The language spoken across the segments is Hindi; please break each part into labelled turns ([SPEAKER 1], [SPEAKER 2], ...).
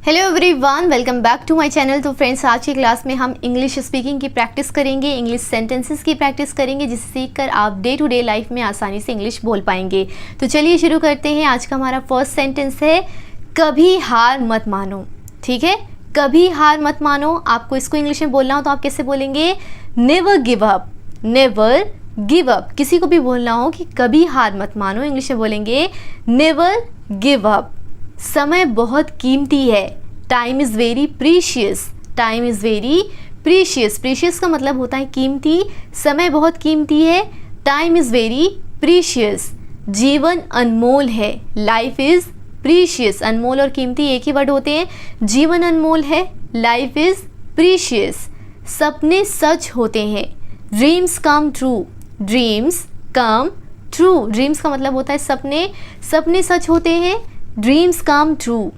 [SPEAKER 1] Hello everyone, welcome back to my channel. तो फ्रेंड्स, आज की क्लास में हम इंग्लिश स्पीकिंग की प्रैक्टिस करेंगे, इंग्लिश सेंटेंसेस की प्रैक्टिस करेंगे, जिसे सीखकर आप डे टू डे लाइफ में आसानी से इंग्लिश बोल पाएंगे। तो चलिए शुरू करते हैं। आज का हमारा फर्स्ट सेंटेंस है, कभी हार मत मानो। ठीक है, कभी हार मत मानो। आपको इसको इंग्लिश में बोलना हो तो आप कैसे बोलेंगे? Never give up. Never give up. किसी को भी बोलना हो कि कभी हार मत मानो, इंग्लिश में बोलेंगे नेवर गिव अप। समय बहुत कीमती है। Time is very precious. Time is very precious. Precious का मतलब होता है कीमती। समय बहुत कीमती है। Time is very precious. जीवन अनमोल है। Life is precious. अनमोल और कीमती एक ही वर्ड होते हैं। जीवन अनमोल है, लाइफ इज़ प्रीशियस। सपने सच होते हैं। Dreams come true. Dreams come true. Dreams का मतलब होता है सपने। सपने सच होते हैं। Dreams come true.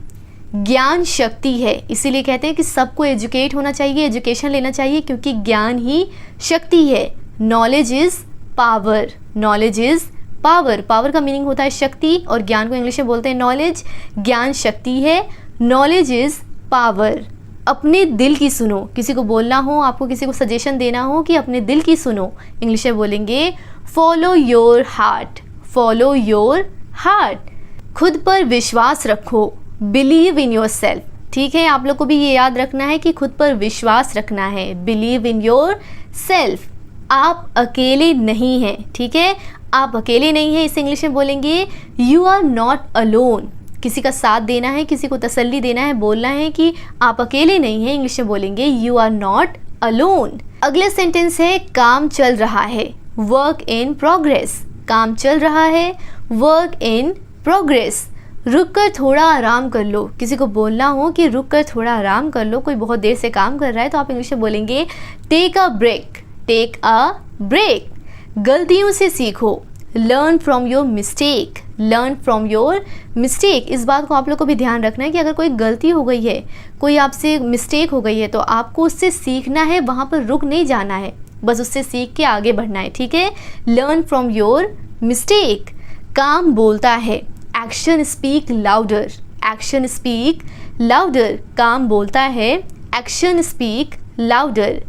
[SPEAKER 1] ज्ञान शक्ति है, इसीलिए कहते हैं कि सबको एजुकेट होना चाहिए, एजुकेशन लेना चाहिए, क्योंकि ज्ञान ही शक्ति है। Knowledge is power. Knowledge is power. Power का मीनिंग होता है शक्ति, और ज्ञान को इंग्लिश में बोलते हैं नॉलेज। ज्ञान शक्ति है। Knowledge is power. अपने दिल की सुनो। किसी को बोलना हो, आपको किसी को सजेशन देना हो कि अपने दिल की सुनो, इंग्लिश में बोलेंगे follow your heart. Follow your heart. खुद पर विश्वास रखो। Believe in your self. ठीक है, आप लोग को भी ये याद रखना है कि खुद पर विश्वास रखना है। Believe in your self. आप अकेले नहीं हैं। ठीक है, आप अकेले नहीं हैं, इसे इंग्लिश में बोलेंगे यू आर नॉट अलोन। किसी का साथ देना है, किसी को तसल्ली देना है, बोलना है कि आप अकेले नहीं हैं, इंग्लिश में बोलेंगे यू आर नॉट अलोन। अगला सेंटेंस है, काम चल रहा है। Work in progress. काम चल रहा है। Work in progress. रुक कर थोड़ा आराम कर लो। किसी को बोलना हो कि रुक कर थोड़ा आराम कर लो, कोई बहुत देर से काम कर रहा है, तो आप इंग्लिश में बोलेंगे take a break. Take a break. गलतियों से सीखो। Learn from your mistake. Learn from your mistake. इस बात को आप लोग को भी ध्यान रखना है कि अगर कोई गलती हो गई है, कोई आपसे मिस्टेक हो गई है, तो आपको उससे सीखना है, वहाँ पर रुक नहीं जाना है, बस उससे सीख के आगे बढ़ना है। ठीक है, लर्न फ्रॉम योर मिस्टेक। काम बोलता है। Action speak louder. Action speak louder. काम बोलता है। Action speak louder.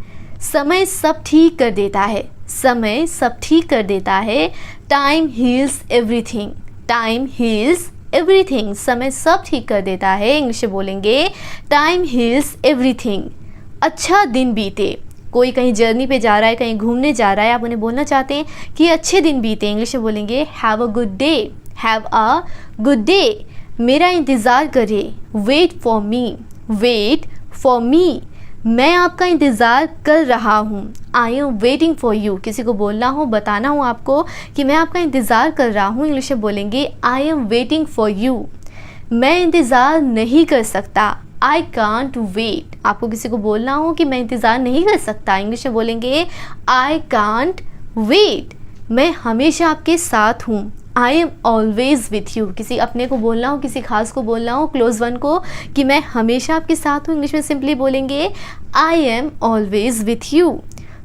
[SPEAKER 1] समय सब ठीक कर देता है। समय सब ठीक कर देता है। Time heals everything. Time heals everything. समय सब ठीक कर देता है, इंग्लिश में बोलेंगे टाइम हील्स एवरीथिंग। अच्छा दिन बीते। कोई कहीं जर्नी पे जा रहा है, कहीं घूमने जा रहा है, आप उन्हें बोलना चाहते हैं कि अच्छे दिन बीते, इंग्लिश में बोलेंगे have a good day. Have a good day. मेरा इंतज़ार करें। Wait for me. Wait for me. मैं आपका इंतज़ार कर रहा हूँ। I am waiting for you. किसी को बोलना हो, बताना हो आपको कि मैं आपका इंतज़ार कर रहा हूँ, इंग्लिश में बोलेंगे I am waiting for you. मैं इंतज़ार नहीं कर सकता। I can't wait. आपको किसी को बोलना हो कि मैं इंतज़ार नहीं कर सकता, इंग्लिश में बोलेंगे आई कांट वेट। मैं हमेशा आपके साथ हूँ। I am always with you. किसी अपने को बोलना हो, किसी खास को बोलना हो, क्लोज वन को, कि मैं हमेशा आपके साथ हूँ, इंग्लिश में सिंपली बोलेंगे I am always with you.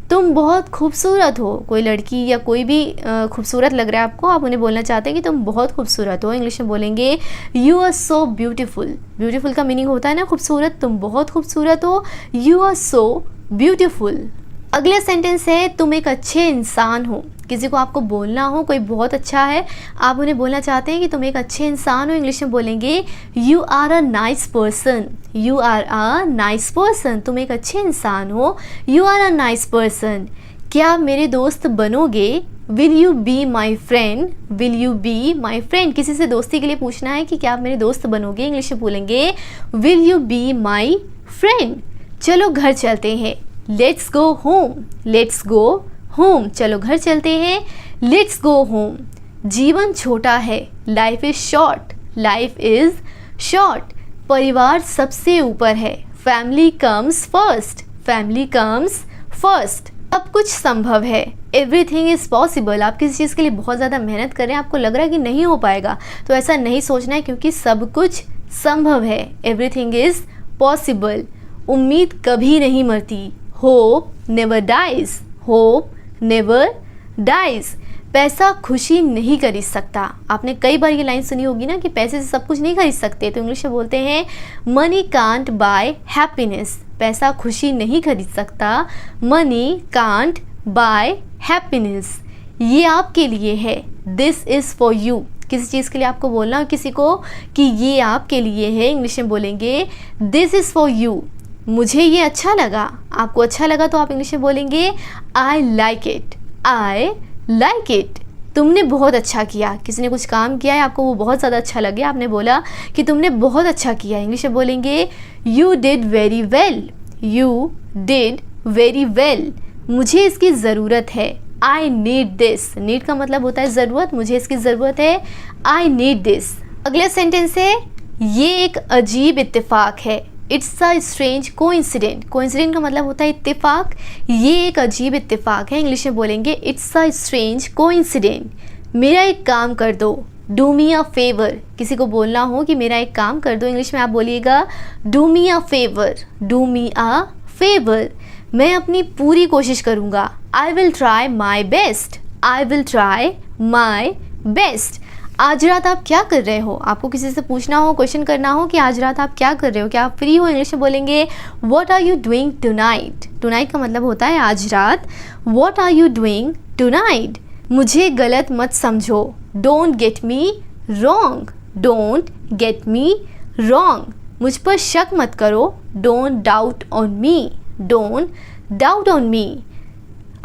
[SPEAKER 1] तुम बहुत खूबसूरत हो। कोई लड़की या कोई भी खूबसूरत लग रहा है आपको, आप उन्हें बोलना चाहते हैं कि तुम बहुत खूबसूरत हो, इंग्लिश में बोलेंगे you are so beautiful. Beautiful का मीनिंग होता है ना खूबसूरत। तुम बहुत खूबसूरत हो। You are so beautiful. अगला सेंटेंस है, तुम एक अच्छे इंसान हो। किसी को आपको बोलना हो, कोई बहुत अच्छा है, आप उन्हें बोलना चाहते हैं कि तुम एक अच्छे इंसान हो, इंग्लिश में बोलेंगे you are a nice person. You are a nice person. तुम एक अच्छे इंसान हो। You are a nice person. क्या आप मेरे दोस्त बनोगे? Will you be my friend. Will you be my friend. किसी से दोस्ती के लिए पूछना है कि क्या आप मेरे दोस्त बनोगे, इंग्लिश में बोलेंगे will you be my friend. चलो घर चलते हैं। Let's go home. Let's go home. चलो घर चलते हैं। Let's go home. जीवन छोटा है। Life is short. Life is short. परिवार सबसे ऊपर है। Family comes first. Family comes first. सब कुछ संभव है। Everything is possible. आप किसी चीज़ के लिए बहुत ज़्यादा मेहनत कर रहे हैं, आपको लग रहा है कि नहीं हो पाएगा, तो ऐसा नहीं सोचना है, क्योंकि सब कुछ संभव है। Everything is possible. उम्मीद कभी नहीं मरती। Hope never dies. Hope never dies. पैसा खुशी नहीं खरीद सकता। आपने कई बार ये लाइन सुनी होगी ना कि पैसे से सब कुछ नहीं खरीद सकते, तो इंग्लिश में बोलते हैं मनी कांट बाय हैप्पीनेस। पैसा खुशी नहीं खरीद सकता, मनी कांट बाय हैप्पीनेस। ये आपके लिए है, दिस इज़ फॉर यू। किसी चीज़ के लिए आपको बोलना हो किसी को कि ये आपके लिए है, इंग्लिश में बोलेंगे दिस इज़ फॉर यू। मुझे ये अच्छा लगा, आपको अच्छा लगा तो आप इंग्लिश में बोलेंगे I like it, I like it. तुमने बहुत अच्छा किया, किसी ने कुछ काम किया है, आपको वो बहुत ज़्यादा अच्छा लगे, आपने बोला कि तुमने बहुत अच्छा किया, इंग्लिश में बोलेंगे you did very well, you did very well. मुझे इसकी ज़रूरत है, आई नीड दिस। नीड का मतलब होता है ज़रूरत, मुझे इसकी ज़रूरत है, आई नीड दिस। अगला सेंटेंस है ये एक अजीब इत्तेफाक है, it's a strange coincident. Coincident का मतलब होता है इत्तेफाक, ये एक अजीब इत्तेफाक है, इंग्लिश में बोलेंगे इट्स अ स्ट्रेंज कोइंसिडेंट। मेरा एक काम कर दो, डू मी अ फेवर। किसी को बोलना हो कि मेरा एक काम कर दो, इंग्लिश में आप बोलिएगा do me a favour, do me a favour. मैं अपनी पूरी कोशिश करूँगा, I will try my best, I will try my best. आज रात आप क्या कर रहे हो, आपको किसी से पूछना हो, क्वेश्चन करना हो कि आज रात आप क्या कर रहे हो, क्या आप फ्री हो, इंग्लिश में बोलेंगे what are you doing tonight. Tonight का मतलब होता है आज रात, what are you doing tonight. मुझे गलत मत समझो, don't get me wrong, don't get me wrong. मुझ पर शक मत करो, don't doubt on me, don't doubt on me.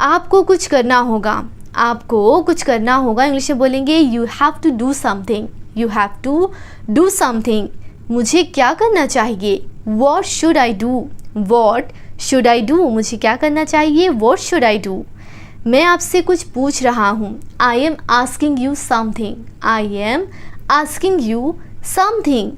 [SPEAKER 1] आपको कुछ करना होगा, आपको कुछ करना होगा, इंग्लिश में बोलेंगे you have to do something, you have to do something. मुझे क्या करना चाहिए, what should I do, what should I do. मुझे क्या करना चाहिए, वॉट शुड आई डू। मैं आपसे कुछ पूछ रहा हूँ, I am asking you something, I am asking you something.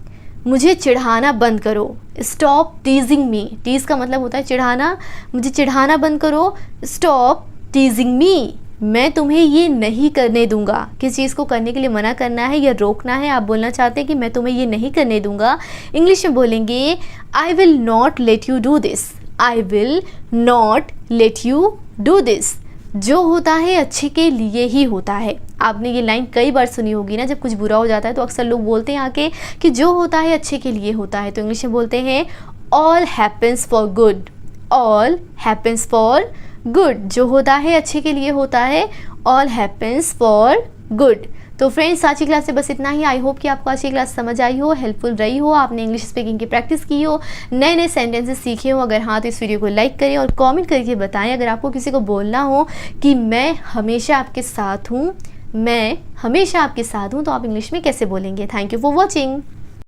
[SPEAKER 1] मुझे चिढ़ाना बंद करो, स्टॉप टीजिंग मी। टीज का मतलब होता है चिढ़ाना, मुझे चिढ़ाना बंद करो, स्टॉप टीजिंग मी। मैं तुम्हें ये नहीं करने दूंगा। किस चीज़ को करने के लिए मना करना है या रोकना है, आप बोलना चाहते हैं कि मैं तुम्हें ये नहीं करने दूंगा, इंग्लिश में बोलेंगे I will not let you do this, I will not let you do this. जो होता है अच्छे के लिए ही होता है। आपने ये लाइन कई बार सुनी होगी ना, जब कुछ बुरा हो जाता है तो अक्सर लोग बोलते हैं आके कि जो होता है अच्छे के लिए होता है, तो इंग्लिश में बोलते हैं all happens for good, all happens for good. जो होता है अच्छे के लिए होता है, ऑल हैपन्स फॉर गुड। तो फ्रेंड्स, आज की क्लास से बस इतना ही। आई होप कि आपको आज की क्लास समझ आई हो, हेल्पफुल रही हो, आपने इंग्लिश स्पीकिंग की प्रैक्टिस की हो, नए नए सेंटेंसेस सीखे हो। अगर हाँ तो इस वीडियो को लाइक करें और कमेंट करके बताएं। अगर आपको किसी को बोलना हो कि मैं हमेशा आपके साथ हूँ, मैं हमेशा आपके साथ हूँ, तो आप इंग्लिश में कैसे बोलेंगे। Thank you for watching.